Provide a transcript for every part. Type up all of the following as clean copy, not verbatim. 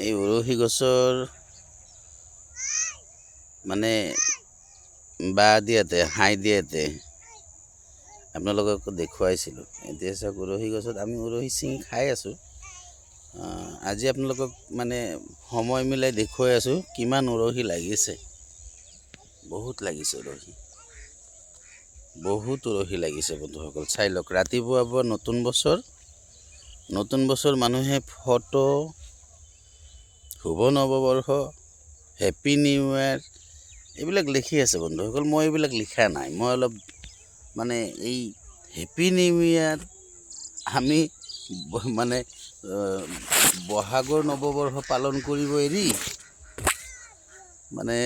এই উৰহী গছৰ মানে বাঁহ দিয়াতে হাঁই দিয়াতে আপোনালোকক দেখুৱাইছিলোঁ। এতিয়া চাওক উৰহী গছত আমি উৰহী ছিঙি খাই আছোঁ। আজি আপোনালোকক মানে সময় মিলাই দেখুৱাই আছোঁ কিমান উৰহী লাগিছে। বহুত লাগিছে উৰহী, বহুত উৰহী লাগিছে বন্ধুসকল। চাই লওক, ৰাতিপুৱা নতুন বছৰ মানুহে ফটো, শুভ নৱবৰ্ষ, হেপী নিউ ইয়াৰ এইবিলাক লিখি আছে বন্ধুসকল। মই এইবিলাক লিখা নাই। মই অলপ মানে এই হেপী নিউ ইয়াৰ আমি মানে বহাগৰ নৱবৰ্ষ পালন কৰিব এৰি মানে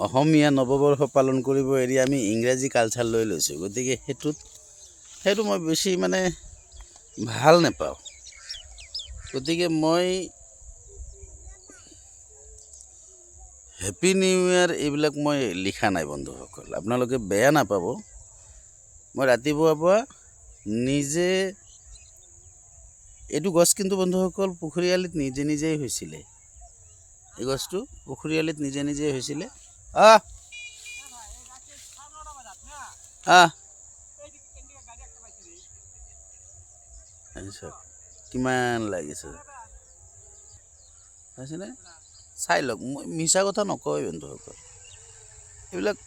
অসমীয়া নৱবৰ্ষ পালন কৰিব এৰি আমি ইংৰাজী কালচাৰ লৈ লৈছোঁ। গতিকে সেইটো মই বেছি মানে ভাল নাপাওঁ। গতিকে মই হেপী নিউ ইয়াৰ এইবিলাক মই লিখা নাই বন্ধুসকল, আপোনালোকে বেয়া নাপাব। মই ৰাতিপুৱাৰ পৰা নিজে এইটো গছ কিন্তু বন্ধুসকল পুখুৰী আলিত নিজেই হৈছিলে। এই গছটো পুখুৰী আলিত নিজেই হৈছিলে। কিমান লাগিছে পাইছেনে? চাই লওক, মই মিছা কথা নকওঁ বন্ধুসকল। এইবিলাক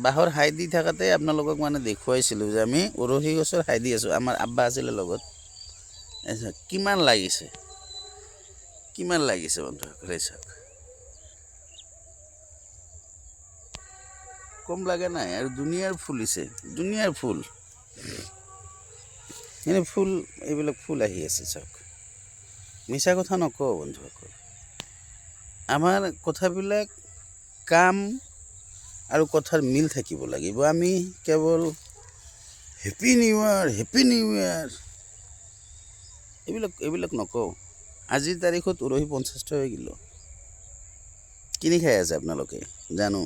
বাঁহৰ হাই দি থাকাতে আপোনালোকক মানে দেখুৱাইছিলোঁ যে আমি উৰহী গছৰ হাই দি আছোঁ। আমাৰ আব্বা আছিলে লগত। কিমান লাগিছে বন্ধুসকল, চাওক। কম লাগা নাই আৰু দুনিয়াৰ ফুলিছে, দুনিয়াৰ ফুল। এইবিলাক ফুল আহি আছে চাওক। মিছা কথা নকওঁ বন্ধুসকল। আমাৰ কথাবিলাক কাম আৰু কথাৰ মিল থাকিব লাগিব। আমি কেৱল হেপী নিউ ইয়াৰ এইবিলাক নকওঁ। আজিৰ তাৰিখত উৰহী 50 টকা কিলো কিনি খাই আছে আপোনালোকে, জানো।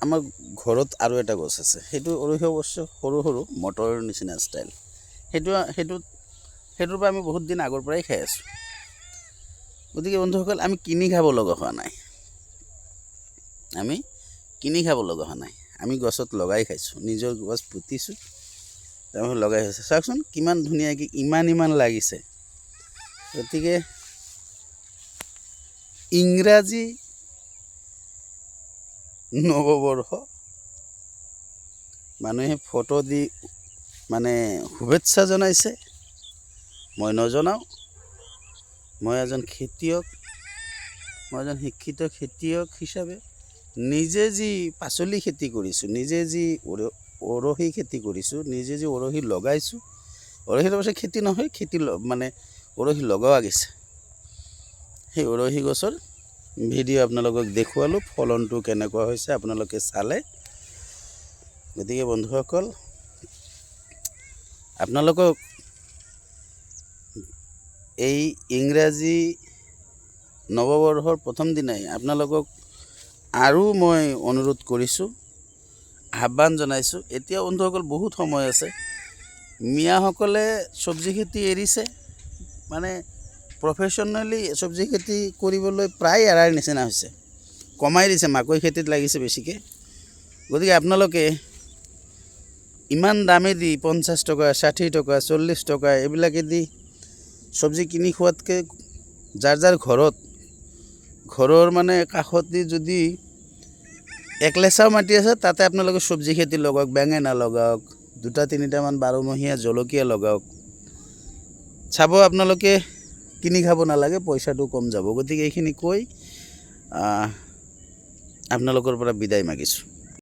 আমাৰ ঘৰত আৰু এটা গছ আছে, সেইটো উৰহী অৱশ্যে সৰু মটৰৰ নিচিনা ষ্টাইল। সেইটোৰ পৰা আমি বহুত দিন আগৰ পৰাই খাই আছোঁ। গতিকে বন্ধুসকল, আমি কিনি খাব লগা হোৱা নাই। আমি গছত লগাই খাইছোঁ, নিজৰ গছ পুতিছোঁ, তাৰপিছত লগাই খাইছোঁ। চাওকচোন কিমান ধুনীয়াকৈ ইমান লাগিছে। গতিকে ইংৰাজী নৱবৰ্ষ মানুহে ফটো দি মানে শুভেচ্ছা জনাইছে। মই নজনাওঁ। মই এজন শিক্ষিত খেতিয়ক হিচাপে নিজে যি পাচলি খেতি কৰিছোঁ, নিজে যি উৰহী খেতি কৰিছোঁ, নিজে যি উৰহী লগাইছোঁ। উৰহীত অৱশ্যে খেতি নহয়, মানে উৰহী লগোৱা গৈছে। সেই উৰহী গছৰ ভিডিঅ' আপোনালোকক দেখুৱালোঁ, ফলনটো কেনেকুৱা হৈছে আপোনালোকে চালে। গতিকে বন্ধুসকল, আপোনালোকক এই ইংৰাজী নৱবৰ্ষৰ প্ৰথম দিনাই আপোনালোকক আৰু মই অনুৰোধ কৰিছোঁ, আহ্বান জনাইছোঁ। এতিয়া বন্ধুসকল বহুত সময় আছে। মিয়াসকলে চব্জি খেতি এৰিছে, মানে প্ৰফেশ্যনেলি চব্জি খেতি কৰিবলৈ প্ৰায় এৰাৰ নিচিনা হৈছে, কমাই দিছে। মাকৈ খেতিত লাগিছে বেছিকৈ। গতিকে আপোনালোকে ইমান দামেদি 50 টকা, 60 টকা, 40 টকা এইবিলাকেদি চব্জি কিনি খোৱাতকৈ যাৰ ঘৰৰ মানে কাষতে যদি 1 লেচাও মাটি আছে, তাতে আপোনালোকে চব্জি খেতি লগাওক। বেঙেনা লগাওক, 2-3টামান 12মহীয়া জলকীয়া লগাওক। চাব আপোনালোকে কিনি খাব নালাগে, পইচাটো কম যাব। গতিকে এইখিনি কৈ আপোনালোকৰ পৰা বিদায় মাগিছোঁ।